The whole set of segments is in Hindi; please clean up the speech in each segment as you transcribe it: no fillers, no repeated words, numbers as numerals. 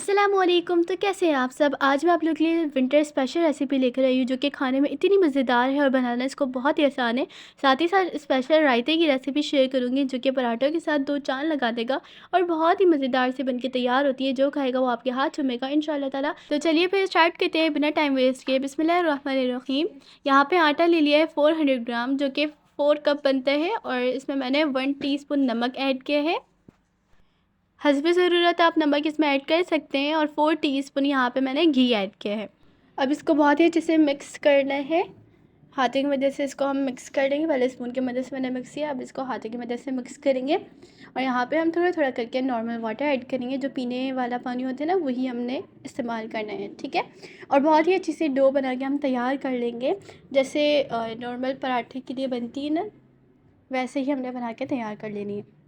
अस्सलामुअलैकुम। तो कैसे हैं आप सब। आज मैं आप लोग के लिए विंटर स्पेशल रेसिपी लेकर आई हूँ जो कि खाने में इतनी मज़ेदार है और बनाना इसको बहुत ही आसान है। साथ ही साथ स्पेशल रायते की रेसिपी शेयर करूँगी जो कि पराठों के साथ दो चांद लगा देगा और बहुत ही मज़ेदार से बनके तैयार होती है। जो खाएगा वो आपके हाथ चूमेगा इंशाल्लाह ताला। तो चलिए फिर स्टार्ट करते हैं बिना टाइम वेस्ट किए। बिस्मिल्लाहिर्रहमानिर्रहीम। यहाँ पर आटा ले लिया है 400 ग्राम जो कि 4 कप बनता है और इसमें मैंने 1 टीस्पून नमक ऐड किया है। हस्बे ज़रूरत आप नमक इसमें ऐड कर सकते हैं और 4 टीस्पून यहाँ पे मैंने घी ऐड किया है। अब इसको बहुत ही अच्छे से मिक्स करना है। हाथों की मदद से इसको हम मिक्स कर देंगे। पहले स्पून की मदद से मैंने मिक्स किया, अब इसको हाथों की मदद से मिक्स करेंगे और यहाँ पे हम थोड़ा थोड़ा करके नॉर्मल वाटर ऐड करेंगे। जो पीने वाला पानी होता है ना, वही हमने इस्तेमाल करना है, ठीक है। और बहुत ही अच्छी सी डो बना के हम तैयार कर लेंगे। जैसे नॉर्मल पराठे के लिए बनती है ना, वैसे ही हमने बना के तैयार कर लेनी है।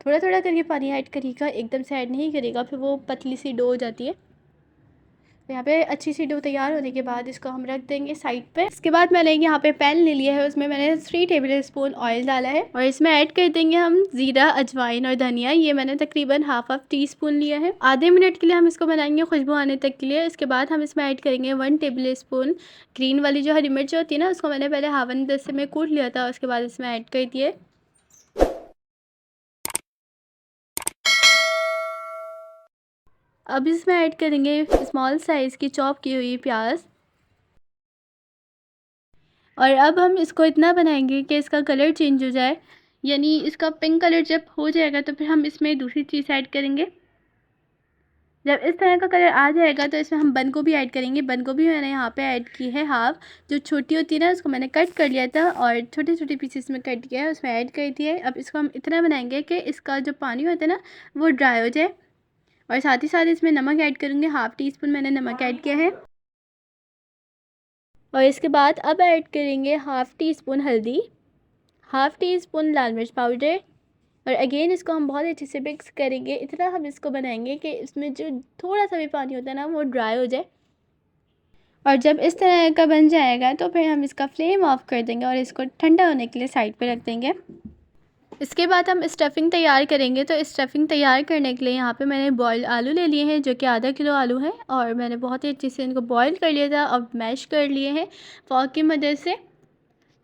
थोड़ा थोड़ा करके पानी ऐड करिएगा, एकदम से ऐड नहीं करेगा, फिर वो पतली सी डो हो जाती है। तो यहाँ पे अच्छी सी डो तैयार होने के बाद इसको हम रख देंगे साइड पे। इसके बाद मैंने यहाँ पे पैन ले लिया है, उसमें मैंने 3 टेबल स्पून ऑयल डाला है और इसमें ऐड कर देंगे हम ज़ीरा, अजवाइन और धनिया। ये मैंने तकरीबन हाफ टी स्पून लिया है। आधे मिनट के लिए हम इसको बनाएंगे खुशबू आने तक के लिए। इसके बाद हम इसमें ऐड करेंगे 1 टेबल स्पून ग्रीन वाली जो हरी मिर्च होती है ना, उसको मैंने पहले हावन से में कूट लिया था, उसके बाद इसमें ऐड कर दिए। अब इसमें ऐड करेंगे स्मॉल साइज़ की चॉप की हुई प्याज और अब हम इसको इतना बनाएंगे कि इसका कलर चेंज हो जाए, यानी इसका पिंक कलर जब हो जाएगा तो फिर हम इसमें दूसरी चीज़ ऐड करेंगे। जब इस तरह का कलर आ जाएगा तो इसमें हम बंद गोभी ऐड करेंगे। बंद गोभी मैंने यहाँ पे ऐड की है हाफ, जो छोटी होती है ना, उसको मैंने कट कर लिया था और छोटे छोटे पीसेस में कट किया है, उसमें ऐड कर दिया है। अब इसको हम इतना बनाएंगे कि इसका जो पानी होता है ना, वो ड्राई हो जाए। और साथ ही साथ इसमें नमक ऐड करूँगी, हाफ़ टी स्पून मैंने नमक ऐड किया है। और इसके बाद अब ऐड करेंगे हाफ़ टी स्पून हल्दी, हाफ़ टी स्पून लाल मिर्च पाउडर और अगेन इसको हम बहुत अच्छे से मिक्स करेंगे। इतना हम इसको बनाएंगे कि इसमें जो थोड़ा सा भी पानी होता है ना, वो ड्राई हो जाए। और जब इस तरह का बन जाएगा तो फिर हम इसका फ्लेम ऑफ कर देंगे और इसको ठंडा होने के लिए साइड पे रख देंगे। इसके बाद हम स्टफ़िंग तैयार करेंगे। तो स्टफ़िंग तैयार करने के लिए यहाँ पे मैंने बॉइल्ड आलू ले लिए हैं जो कि आधा किलो आलू हैं और मैंने बहुत ही अच्छे से इनको बॉईल कर लिया था। अब मैश कर लिए हैं फ़ोर्क की मदद से।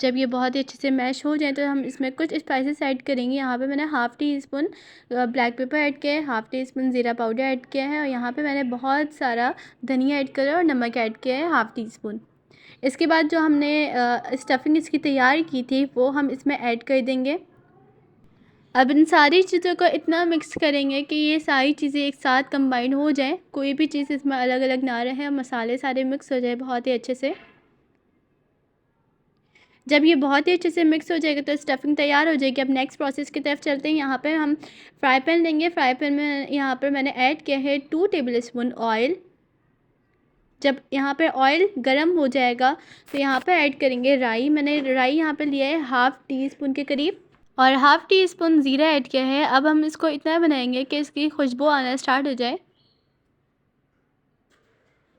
जब ये बहुत ही अच्छे से मैश हो जाए तो हम इसमें कुछ स्पाइसेस ऐड करेंगे। यहाँ पे मैंने half tea spoon black pepper add किया है, हाफ़ टी स्पून ज़ीरा पाउडर ऐड किया है और यहाँ पे मैंने बहुत सारा धनिया ऐड करा और नमक ऐड किया है हाफ़ टी स्पून। इसके बाद जो हमने स्टफ़िंग इसकी तैयार की थी वो हम इसमें ऐड कर देंगे। अब इन सारी चीज़ों को इतना मिक्स करेंगे कि ये सारी चीज़ें एक साथ कंबाइन हो जाएं, कोई भी चीज़ इसमें अलग अलग ना रहे और मसाले सारे मिक्स हो जाए बहुत ही अच्छे से। जब ये बहुत ही अच्छे से मिक्स हो जाएगा तो स्टफ़िंग तैयार हो जाएगी। अब नेक्स्ट प्रोसेस की तरफ चलते हैं। यहाँ पे हम फ्राई पैन लेंगे। फ्राई पैन में यहाँ पर मैंने ऐड किया है 2 टेबल स्पून ऑयल। जब यहाँ पे ऑयल गर्म हो जाएगा तो यहाँ पे ऐड करेंगे राई। मैंने राई यहाँ पे लिया है हाफ़ टी स्पून के करीब और हाफ़ टी स्पून ज़ीरा ऐड किया है। अब हम इसको इतना बनाएंगे कि इसकी खुशबू आना स्टार्ट हो जाए।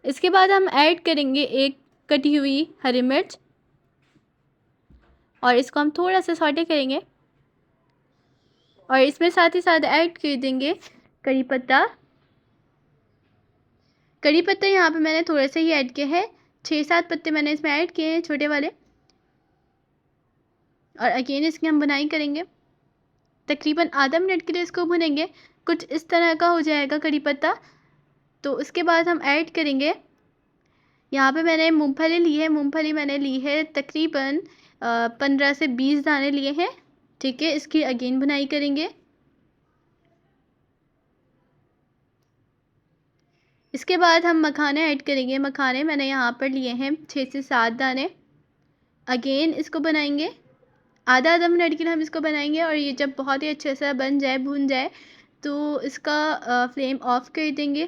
इसके बाद हम ऐड करेंगे एक कटी हुई हरी मिर्च और इसको हम थोड़ा सा सौटे करेंगे और इसमें साथ ही साथ ऐड कर देंगे करी पत्ता। करी पत्ता यहाँ पे मैंने थोड़ा सा ही ऐड किया है, 6-7 पत्ते मैंने इसमें ऐड किए हैं छोटे वाले। और अगेन इसकी हम बुनाई करेंगे, तकरीबन आधा मिनट के लिए इसको भुनेंगे। कुछ इस तरह का हो जाएगा करी पत्ता तो उसके बाद हम ऐड करेंगे, यहाँ पे मैंने मूंगफली ली है। मूंगफली मैंने ली है तकरीबन 15 से 20 दाने लिए हैं, ठीक है। इसकी अगेन बुनाई करेंगे। इसके बाद हम मखाने ऐड करेंगे। मखाने मैंने यहाँ पर लिए हैं 6 से 7 दाने। अगेन इसको बनाएंगे, आधा मिनट के लिए हम इसको बनाएंगे और ये जब बहुत ही अच्छे से बन जाए, भून जाए, तो इसका फ्लेम ऑफ कर देंगे।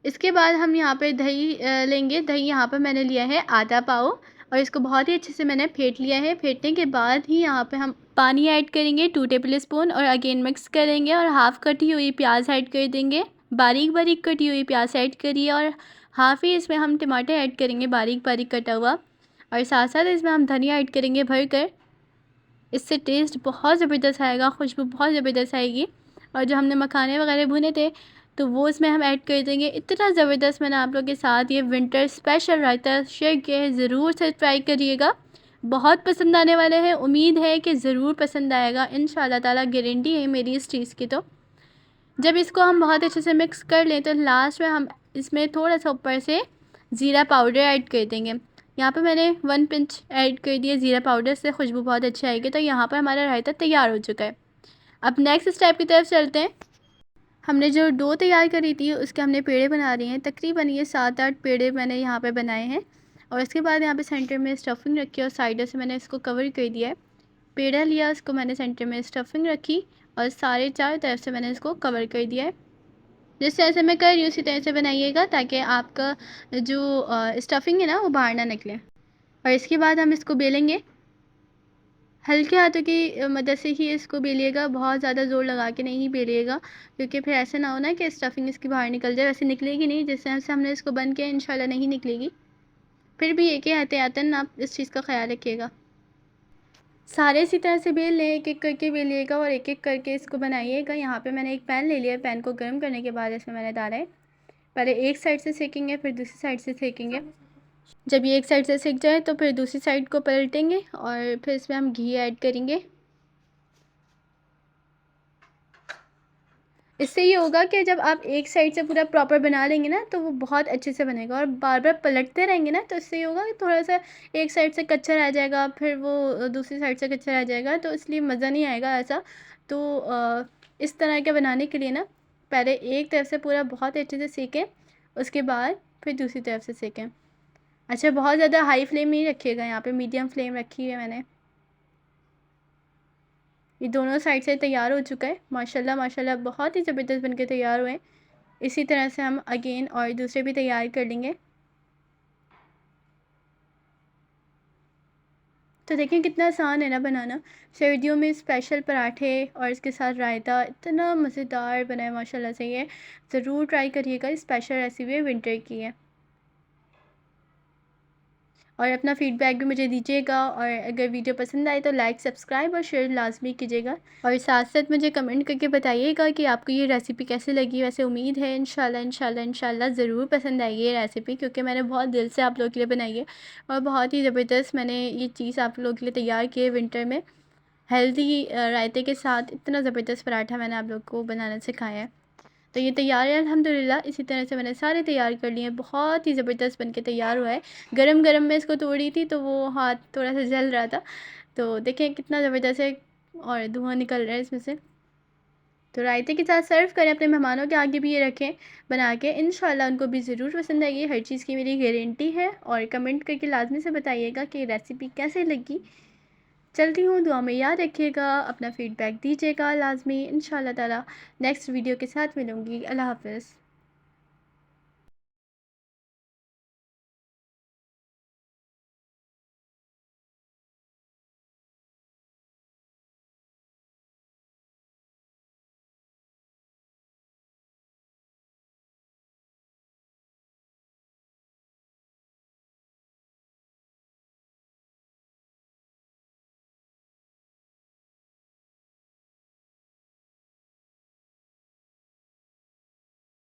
इसके बाद हम यहाँ पे दही लेंगे। दही यहाँ पर मैंने लिया है आधा पाव और इसको बहुत ही अच्छे से मैंने फेंट लिया है। फेंटने के बाद ही यहाँ पे हम पानी ऐड करेंगे 2 टेबल स्पून और अगेन मिक्स करेंगे और हाफ़ कटी हुई प्याज ऐड कर देंगे। बारीक बारीक कटी हुई प्याज ऐड करिए और हाफ़ ही इसमें हम टमाटर ऐड करेंगे बारीक बारीक कटा हुआ और साथ साथ इसमें हम धनिया ऐड करेंगे भर कर। इससे टेस्ट बहुत ज़बरदस्त आएगा, खुशबू बहुत ज़बरदस्त आएगी। और जो हमने मखाने वगैरह भुने थे तो वो इसमें हम ऐड कर देंगे। इतना ज़बरदस्त मैंने आप लोगों के साथ ये विंटर स्पेशल रायता शेयर किया है, ज़रूर से ट्राई करिएगा, बहुत पसंद आने वाले हैं। उम्मीद है कि ज़रूर पसंद आएगा, इंशाल्लाह ताला गारंटी है मेरी इस चीज़ की। तो जब इसको हम बहुत अच्छे से मिक्स कर लें तो लास्ट में हम इसमें थोड़ा सा ऊपर से ज़ीरा पाउडर ऐड कर देंगे। यहाँ पे मैंने 1 पिंच ऐड कर दिया ज़ीरा पाउडर, से खुशबू बहुत अच्छी आएगी। तो यहाँ पर हमारा रायता तैयार हो चुका है। अब नेक्स्ट स्टेप की तरफ चलते हैं। हमने जो डो तैयार करी थी उसके हमने पेड़े बना रहे हैं। तकरीबन ये 7-8 पेड़े मैंने यहाँ पे बनाए हैं। और इसके बाद यहाँ पे सेंटर में स्टफिंग रखी और साइडों से मैंने इसको कवर कर दिया है। पेड़ा लिया, उसको मैंने सेंटर में स्टफिंग रखी और सारे चारों तरफ से मैंने इसको कवर कर दिया है। जिस तरह से मैं कर रही हूँ उसी तरह से बनाइएगा, ताकि आपका जो स्टफिंग है ना वो बाहर ना निकले। और इसके बाद हम इसको बेलेंगे। हल्के हाथों की मदद से ही इसको बेलिएगा, बहुत ज़्यादा ज़ोर लगा के नहीं बेलिएगा, क्योंकि फिर ऐसा ना हो ना कि स्टफिंग इसकी बाहर निकल जाए। वैसे निकलेगी नहीं, जिस तरह से हमने इसको बंद किया इंशाल्लाह नहीं निकलेगी। फिर भी एक एहतियातन आप इस चीज़ का ख्याल रखिएगा। सारे इसी तरह से बेल लें, एक एक करके बेलिएगा और एक एक करके इसको बनाइएगा। यहाँ पे मैंने एक पैन ले लिया। पैन को गर्म करने के बाद इसमें मैंने डाला है, पहले एक साइड से सेकेंगे फिर दूसरी साइड से सेकेंगे। जब ये एक साइड से सेक जाए तो फिर दूसरी साइड को पलटेंगे और फिर इसमें हम घी ऐड करेंगे। इससे ये होगा कि जब आप एक साइड से पूरा प्रॉपर बना लेंगे ना तो वो बहुत अच्छे से बनेगा, और बार बार पलटते रहेंगे ना तो इससे ये होगा कि थोड़ा सा एक साइड से कच्चा रह जाएगा, फिर वो दूसरी साइड से कच्चा रह जाएगा, तो इसलिए मज़ा नहीं आएगा ऐसा। तो इस तरह के बनाने के लिए ना पहले एक तरफ से पूरा बहुत अच्छे से सेकें, उसके बाद फिर दूसरी तरफ से सेकें। अच्छा, बहुत ज़्यादा हाई फ्लेम नहीं रखिएगा, यहाँ पे मीडियम फ्लेम रखी है मैंने। ये दोनों साइड से तैयार हो चुका है माशाल्लाह माशाल्लाह, बहुत ही ज़बरदस्त बनके तैयार हुए हैं। इसी तरह से हम अगेन और दूसरे भी तैयार कर लेंगे। तो देखें कितना आसान है ना बनाना। सर्दियों में स्पेशल पराठे और इसके साथ रायता इतना मज़ेदार बना है माशाल्लाह से। ये ज़रूर ट्राई करिएगा, स्पेशल रेसिपी विंटर की है। और अपना फ़ीडबैक भी मुझे दीजिएगा, और अगर वीडियो पसंद आए तो लाइक सब्सक्राइब और शेयर लाजमी कीजिएगा। और साथ साथ मुझे कमेंट करके बताइएगा कि आपको ये रेसिपी कैसी लगी। वैसे उम्मीद है इंशाल्लाह इंशाल्लाह इंशाल्लाह ज़रूर पसंद आएगी ये रेसिपी, क्योंकि मैंने बहुत दिल से आप लोगों के लिए बनाई है और बहुत ही ज़बरदस्त मैंने ये चीज़ आप लोगों के लिए तैयार की है। विंटर में हेल्दी रायते के साथ इतना ज़बरदस्त पराठा मैंने आप लोग को बनाना सिखाया है। तो ये तैयार है अल्हम्दुलिल्लाह। इसी तरह से मैंने सारे तैयार कर लिए हैं, बहुत ही ज़बरदस्त बनके तैयार हुआ है। गरम गरम में इसको तोड़ी थी तो वो हाथ थोड़ा सा जल रहा था। तो देखें कितना ज़बरदस्त है और धुआं निकल रहा है इसमें से। तो रायते के साथ सर्व करें, अपने मेहमानों के आगे भी ये रखें बना के, इंशाल्लाह उनको भी ज़रूर पसंद आएगी। हर चीज़ की मेरी गारंटी है। और कमेंट करके लाजमी से बताइएगा कि रेसिपी कैसे लगी। चलती हूँ, दुआ में याद रखिएगा, अपना फ़ीडबैक दीजिएगा लाजमी। इंशाल्लाह ताला नेक्स्ट वीडियो के साथ मिलूँगी। अल्लाह हाफ़िज़।